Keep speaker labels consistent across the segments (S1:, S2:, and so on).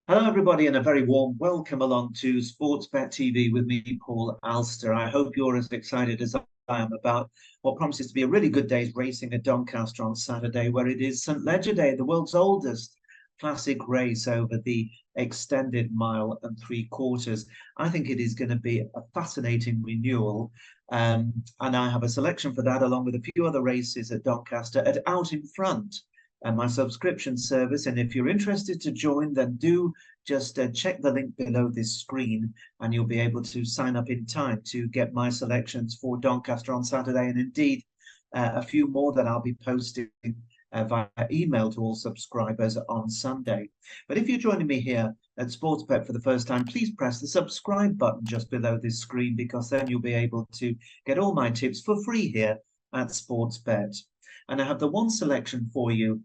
S1: Hello, everybody, and a very warm welcome along to Sportsbet TV with me, Paul Alster. I hope you're as excited as I am about what promises to be a really good day's racing at Doncaster on Saturday, where it is St. Leger Day, the world's oldest classic race over the extended mile and 3/4. I think it is going to be a fascinating renewal. And I have a selection for that, along with a few other races at Doncaster at Out in Front and my subscription service. And if you're interested to join, then do just check the link below this screen and you'll be able to sign up in time to get my selections for Doncaster on Saturday, and indeed a few more that I'll be posting via email to all subscribers on Sunday. But if you're joining me here at Sportsbet for the first time, please press the subscribe button just below this screen, because then you'll be able to get all my tips for free here at Sportsbet. And I have the one selection for you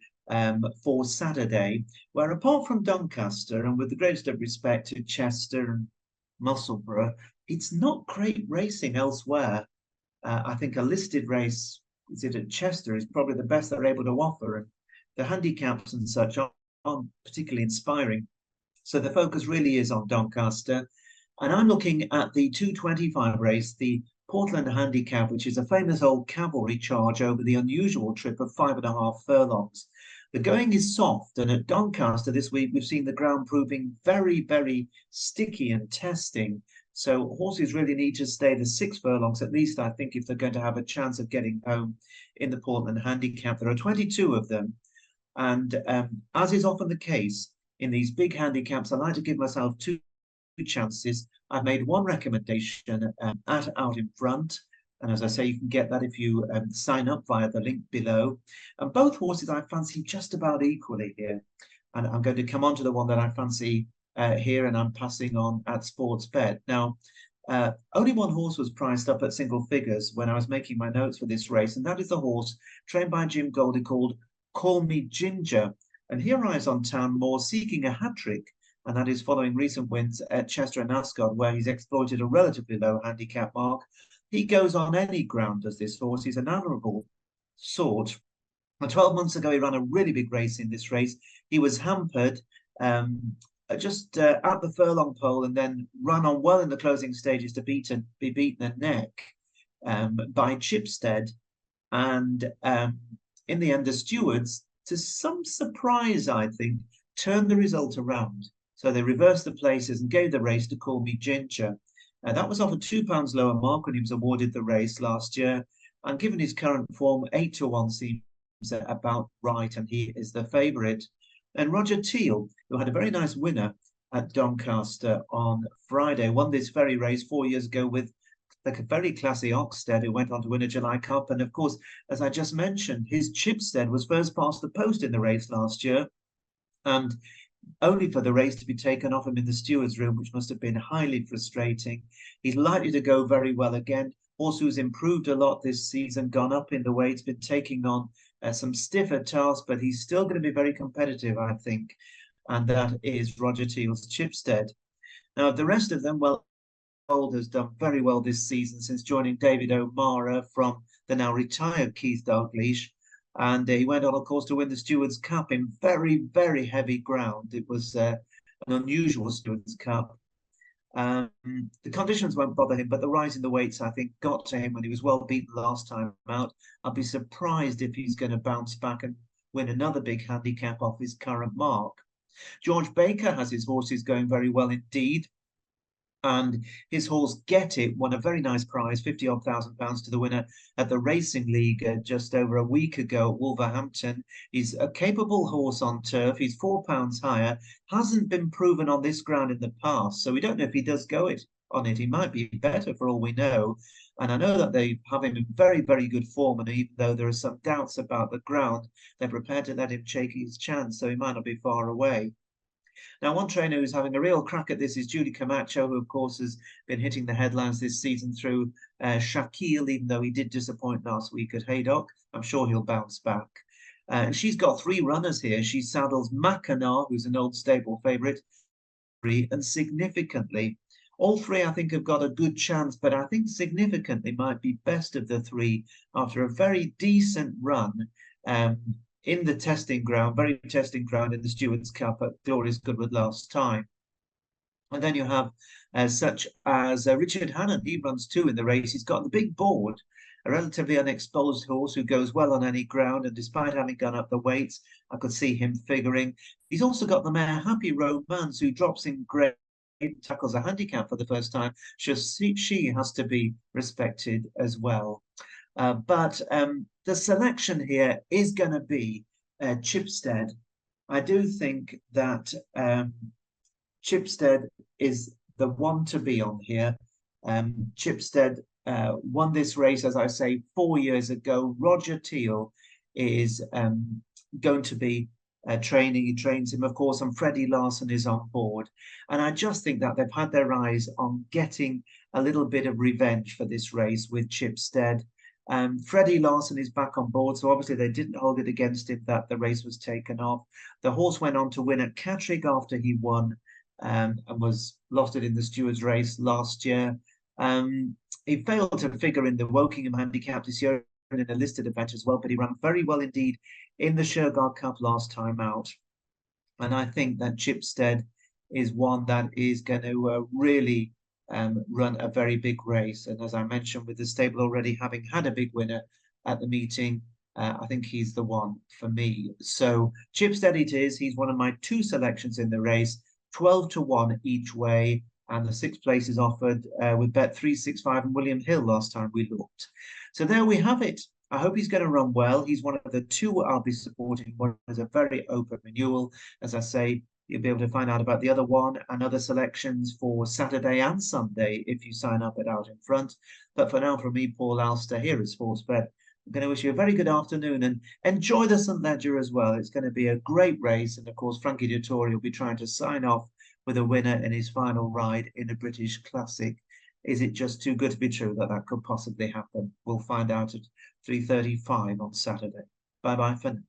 S1: for Saturday, where apart from Doncaster, and with the greatest of respect to Chester and Musselburgh, it's not great racing elsewhere. I think a listed race, is it at Chester, is probably the best they're able to offer, and the handicaps and such aren't particularly inspiring. So the focus really is on Doncaster. And I'm looking at the 225 race, the Portland Handicap, which is a famous old cavalry charge over the unusual trip of 5.5 furlongs. The going is soft, and at Doncaster this week, we've seen the ground proving very, very sticky and testing. So horses really need to stay the 6 furlongs at least, I think, if they're going to have a chance of getting home in the Portland Handicap. There are 22 of them. And as is often the case in these big handicaps, I like to give myself two chances. I've made one recommendation at Out in Front, and as I say, you can get that if you sign up via the link below. And both horses I fancy just about equally here, and I'm going to come on to the one that I fancy here, and I'm passing on at Sportsbet. Now, only one horse was priced up at single figures when I was making my notes for this race, and that is the horse trained by Jim Goldie called Call Me Ginger. And he arrives on Town Moor seeking a hat-trick, and that is following recent wins at Chester and Ascot, where he's exploited a relatively low handicap mark. He goes on any ground, does this horse. He's an admirable sort. And 12 months ago, he ran a really big race in this race. He was hampered just at the furlong pole, and then ran on well in the closing stages to be beaten a neck by Chipstead. And in the end, the stewards, to some surprise, I think, turned the result around. So they reversed the places and gave the race to Call Me Ginger. That was off a £2 lower mark when he was awarded the race last year. And given his current form, 8-1 seems about right, and he is the favourite. And Roger Teal, who had a very nice winner at Doncaster on Friday, won this very race 4 years ago with the very classy Oxted, who went on to win a July Cup. And of course, as I just mentioned, his Chipstead was first past the post in the race last year, and only for the race to be taken off him in the steward's room, which must have been highly frustrating. He's likely to go very well again. Horse who's improved a lot this season, gone up in the weight, been taking on some stiffer tasks, but he's still going to be very competitive, I think. And that is Roger Teal's Chipstead. Now, the rest of them, well, Old has done very well this season since joining David O'Mara from the now retired Keith Dalgleish. And he went on, of course, to win the Stewards' Cup in very, very heavy ground. It was an unusual Stewards' Cup. The conditions won't bother him, but the rise in the weights, I think, got to him when he was well beaten last time out. I'll be surprised if he's going to bounce back and win another big handicap off his current mark. George Baker has his horses going very well indeed. And his horse Get It won a very nice prize, 50-odd thousand pounds, to the winner at the Racing League just over a week ago at Wolverhampton. He's a capable horse on turf. He's £4 higher. Hasn't been proven on this ground in the past, so we don't know if he does go on it. He might be better for all we know. And I know that they have him in very, very good form, and even though there are some doubts about the ground, they're prepared to let him take his chance, so he might not be far away. Now, one trainer who's having a real crack at this is Julie Camacho, who, of course, has been hitting the headlines this season through Shaquille, even though he did disappoint last week at Haydock. I'm sure he'll bounce back. And she's got 3 runners here. She saddles Mackinac, who's an old stable favourite, and Significantly. All 3, I think, have got a good chance, but I think Significantly might be best of the 3 after a very decent run in the testing ground, very testing ground in the Stewards Cup at Glorious Goodwood last time. And then you have such as Richard Hannon. He runs 2 in the race. He's got the big board, a relatively unexposed horse who goes well on any ground. And despite having gone up the weights, I could see him figuring. He's also got the mare Happy Romance, who drops in grade, tackles a handicap for the first time. She has to be respected as well. But the selection here is going to be Chipstead. I do think that Chipstead is the one to be on here. Chipstead won this race, as I say, 4 years ago. Roger Teal is going to be training. He trains him, of course, and Freddie Larson is on board. And I just think that they've had their eyes on getting a little bit of revenge for this race with Chipstead. Freddie Larson is back on board, so obviously they didn't hold it against him that the race was taken off. The horse went on to win at Catterick after he won and was lost it in the Stewards race last year. He failed to figure in the Wokingham handicap this year in a listed event as well, but he ran very well indeed in the Showgirl Cup last time out. And I think that Chipstead is one that is going to really run a very big race. And as I mentioned, with the stable already having had a big winner at the meeting, I think he's the one for me. So Chipstead it is. He's one of my 2 selections in the race, 12 to 1 each way. And the 6th place is offered with Bet 365 and William Hill last time we looked. So there we have it. I hope he's going to run well. He's one of the 2 I'll be supporting. One is a very open renewal. As I say, you'll be able to find out about the other one and other selections for Saturday and Sunday if you sign up at Out in Front. But for now, from me, Paul Alster, here at Sportsbet, I'm going to wish you a very good afternoon and enjoy the St Ledger as well. It's going to be a great race. And of course, Frankie Dettori will be trying to sign off with a winner in his final ride in a British Classic. Is it just too good to be true that that could possibly happen? We'll find out at 3:35 on Saturday. Bye-bye for now.